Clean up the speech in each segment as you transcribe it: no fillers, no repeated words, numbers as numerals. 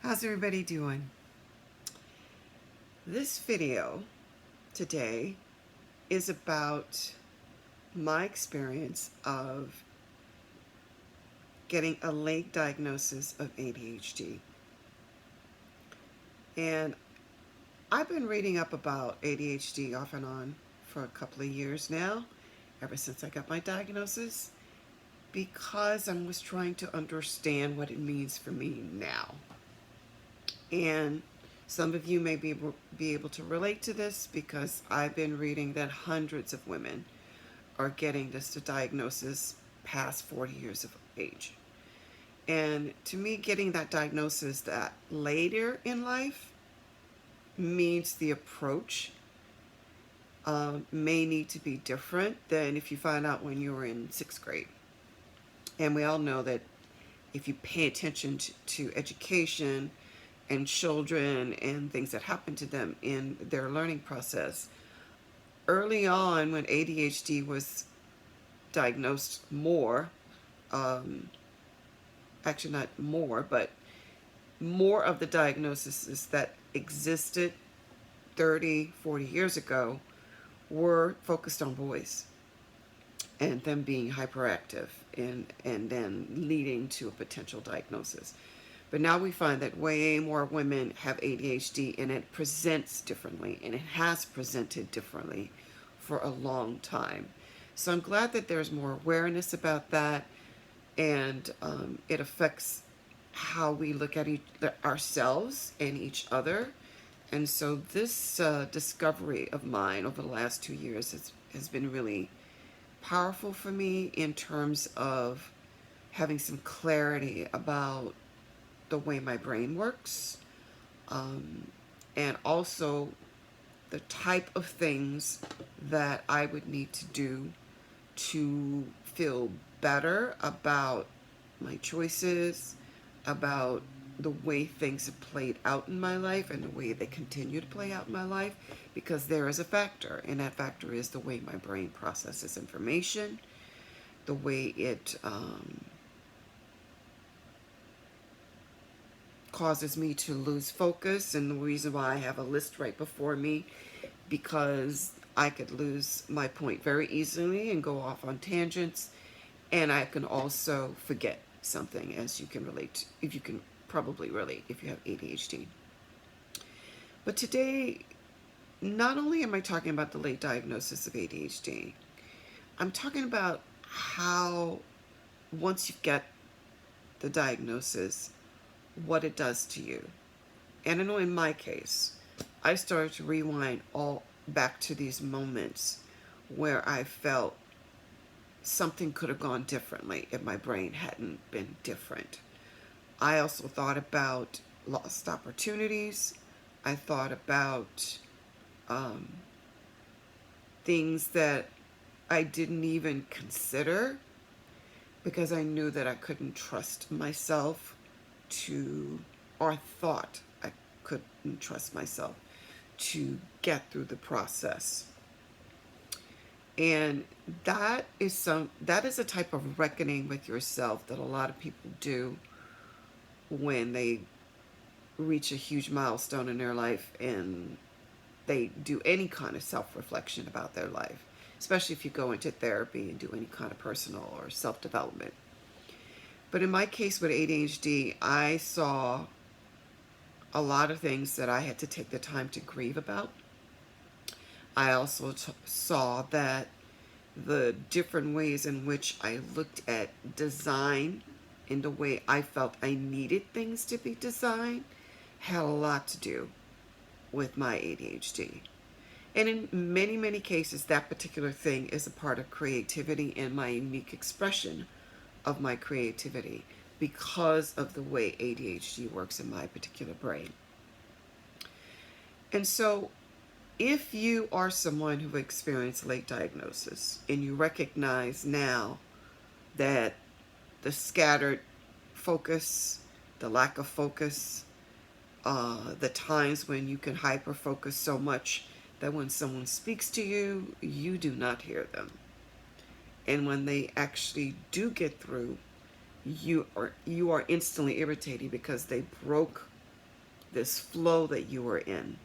How's everybody doing? This video today is about my experience of getting a late diagnosis of ADHD. And I've been reading up about ADHD off and on for a couple of years now, ever since I got my diagnosis, because I was trying to understand what it means for me now. And some of you may be able to relate to this because I've been reading that hundreds of women are getting this diagnosis past 40 years of age. And to me, getting that diagnosis that later in life means the approach may need to be different than if you find out when you were in sixth grade. And we all know that if you pay attention to education and children and things that happen to them in their learning process, early on when ADHD was diagnosed more, actually not more, but more of the diagnoses that existed 30, 40 years ago were focused on boys and them being hyperactive and then leading to a potential diagnosis. But now we find that way more women have ADHD and it presents differently, and it has presented differently for a long time. So I'm glad that there's more awareness about that, and it affects how we look at ourselves and each other. And so this discovery of mine over the last 2 years has been really powerful for me in terms of having some clarity about the way my brain works, and also the type of things that I would need to do to feel better about my choices, about the way things have played out in my life and the way they continue to play out in my life, because there is a factor, and that factor is the way my brain processes information, the way it causes me to lose focus. And the reason why I have a list right before me, because I could lose my point very easily and go off on tangents, and I can also forget something, as you can relate, if you can probably relate if you have ADHD. But today, not only am I talking about the late diagnosis of ADHD, I'm talking about how once you get the diagnosis, what it does to you. And I know in my case, I started to rewind all back to these moments where I felt something could have gone differently if my brain hadn't been different. I also thought about lost opportunities. I thought about things that I didn't even consider because I knew that I couldn't trust myself to, or thought I couldn't trust myself to get through the process. And that is a type of reckoning with yourself that a lot of people do when they reach a huge milestone in their life and they do any kind of self-reflection about their life, especially if you go into therapy and do any kind of personal or self-development. But in my case with ADHD, I saw a lot of things that I had to take the time to grieve about. I also saw that the different ways in which I looked at design in the way I felt I needed things to be designed had a lot to do with my ADHD. And in many, many cases, that particular thing is a part of creativity and my unique expression of my creativity because of the way ADHD works in my particular brain. And so if you are someone who experienced late diagnosis and you recognize now that the scattered focus, the lack of focus, the times when you can hyper focus so much that when someone speaks to you, you do not hear them. And when they actually do get through, you are instantly irritated because they broke this flow that you were in.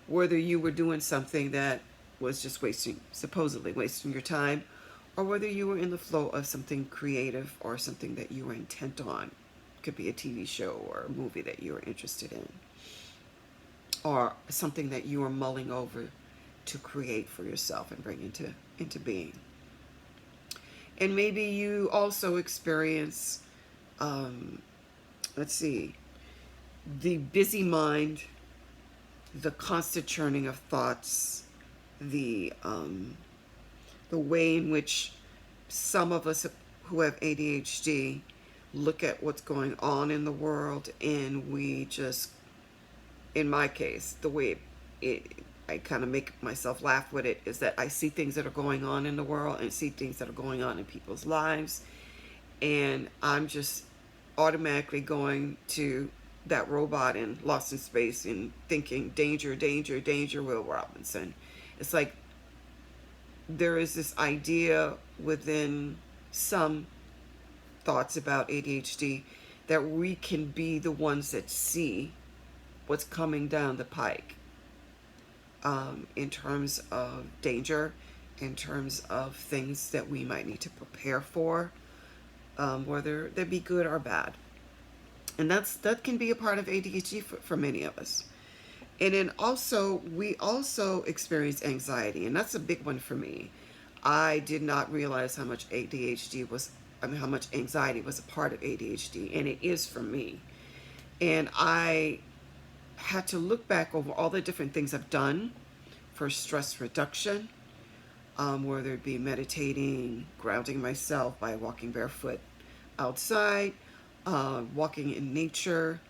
Whether you were doing something that was just supposedly wasting your time, or whether you were in the flow of something creative or something that you were intent on. It could be a TV show or a movie that you were interested in, or something that you were mulling over to create for yourself and bring into being. And maybe you also experience, let's see, the busy mind, the constant churning of thoughts, the way in which some of us who have ADHD look at what's going on in the world, and we just, in my case, the way I kind of make myself laugh with it is that I see things that are going on in the world and see things that are going on in people's lives, and I'm just automatically going to that robot in Lost in Space and thinking, danger, danger, danger, Will Robinson. It's like there is this idea within some thoughts about ADHD that we can be the ones that see what's coming down the pike, in terms of danger, in terms of things that we might need to prepare for, whether they be good or bad. And that can be a part of ADHD for many of us. And then also, we also experience anxiety, and that's a big one for me. I did not realize how much how much anxiety was a part of ADHD, and it is for me. And I had to look back over all the different things I've done for stress reduction, whether it be meditating, grounding myself by walking barefoot outside, walking in nature,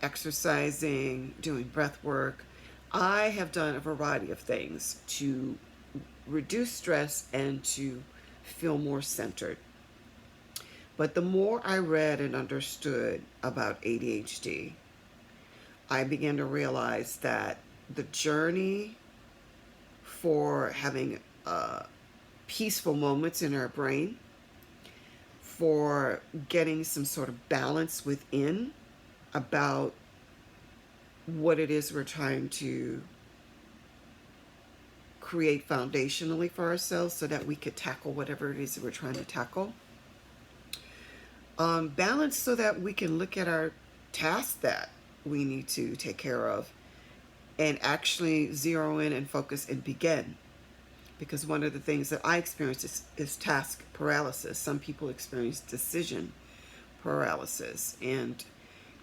exercising, doing breath work. I have done a variety of things to reduce stress and to feel more centered. But the more I read and understood about ADHD, I began to realize that the journey for having peaceful moments in our brain, for getting some sort of balance within about what it is we're trying to create foundationally for ourselves so that we could tackle whatever it is that we're trying to tackle. Balance so that we can look at our tasks that we need to take care of and actually zero in and focus and begin. Because one of the things that I experience is task paralysis. Some people experience decision paralysis. And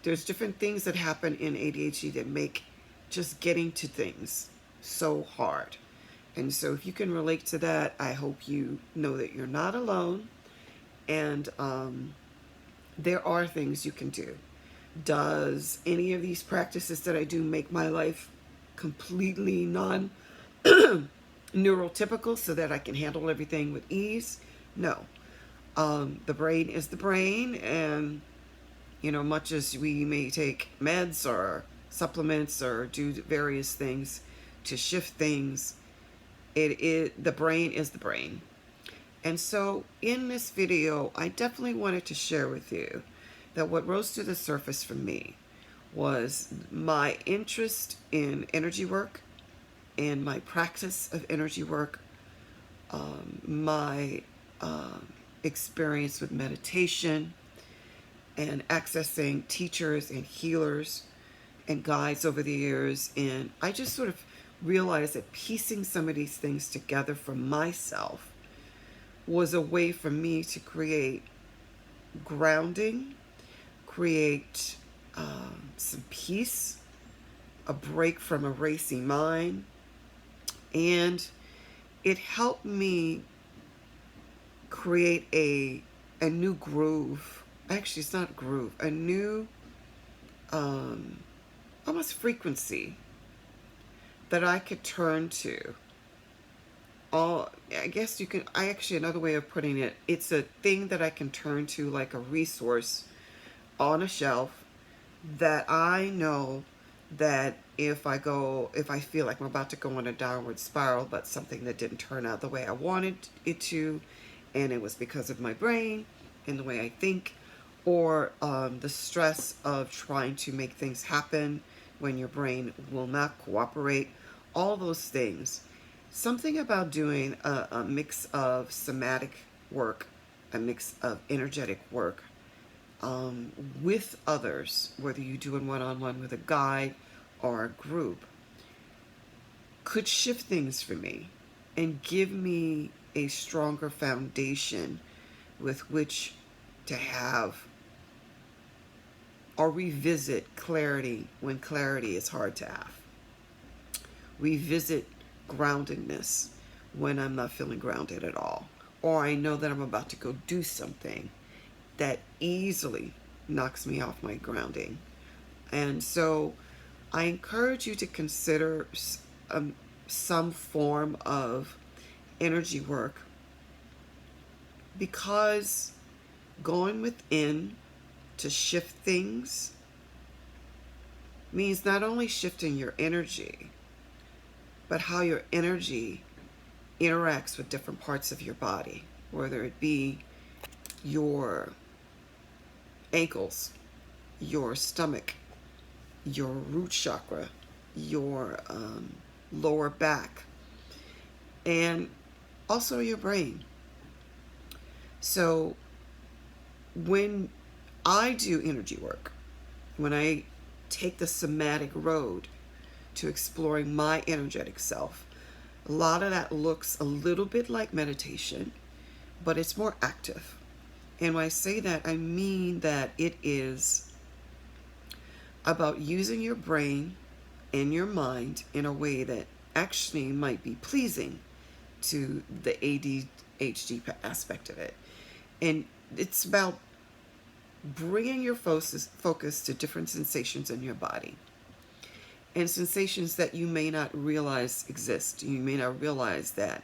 there's different things that happen in ADHD that make just getting to things so hard. And so if you can relate to that, I hope you know that you're not alone. And there are things you can do. Does any of these practices that I do make my life completely neurotypical so that I can handle everything with ease? No. The brain is the brain, and much as we may take meds or supplements or do various things to shift things, the brain is the brain. And so in this video, I definitely wanted to share with you that what rose to the surface for me was my interest in energy work and my practice of energy work, my experience with meditation and accessing teachers and healers and guides over the years. And I just sort of realized that piecing some of these things together for myself was a way for me to create grounding, create some peace, a break from a racing mind, and it helped me create a new groove. Actually, it's not a groove, a new almost frequency that I could turn to. I guess you can, another way of putting it, it's a thing that I can turn to, like a resource on a shelf that I know that if I feel like I'm about to go on a downward spiral, but something that didn't turn out the way I wanted it to, and it was because of my brain and the way I think, or the stress of trying to make things happen when your brain will not cooperate, all those things. Something about doing a mix of somatic work, a mix of energetic work with others, whether you do it one-on-one with a guide or a group, could shift things for me and give me a stronger foundation with which to have or revisit clarity when clarity is hard to have. Revisit groundedness when I'm not feeling grounded at all. Or I know that I'm about to go do something that easily knocks me off my grounding. And so I encourage you to consider some form of energy work, because going within to shift things means not only shifting your energy, but how your energy interacts with different parts of your body, whether it be your ankles, your stomach, your root chakra, your lower back, and also your brain. So when I do energy work, when I take the somatic road to exploring my energetic self, a lot of that looks a little bit like meditation, but it's more active. And when I say that, I mean that it is about using your brain and your mind in a way that actually might be pleasing to the ADHD aspect of it. And it's about bringing your focus to different sensations in your body, and sensations that you may not realize exist. You may not realize that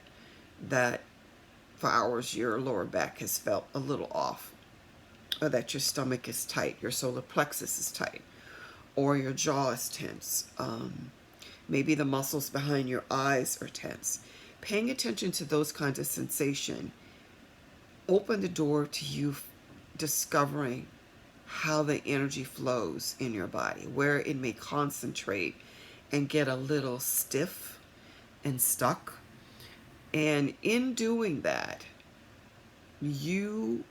for hours your lower back has felt a little off, or that your stomach is tight, your solar plexus is tight, or your jaw is tense. Maybe the muscles behind your eyes are tense. Paying attention to those kinds of sensation open the door to you discovering how the energy flows in your body, where it may concentrate and get a little stiff and stuck. And in doing that, you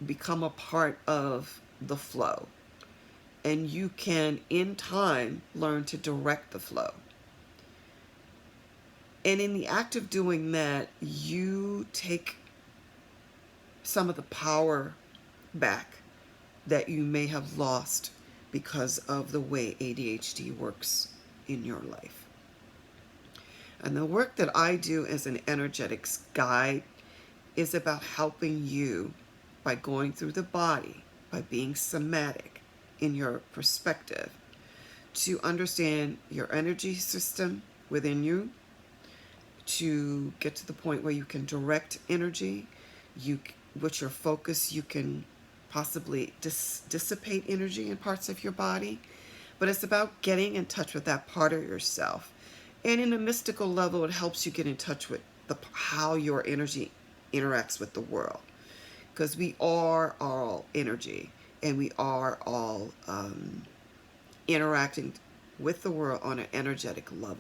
become a part of the flow, and you can, in time, learn to direct the flow. And in the act of doing that, you take some of the power back that you may have lost because of the way ADHD works in your life. And the work that I do as an energetics guide is about helping you by going through the body, by being somatic in your perspective, to understand your energy system within you, to get to the point where you can direct energy. With your focus, you can possibly dissipate energy in parts of your body. But it's about getting in touch with that part of yourself. And in a mystical level, it helps you get in touch with how your energy interacts with the world. Because we are all energy, and we are all interacting with the world on an energetic level.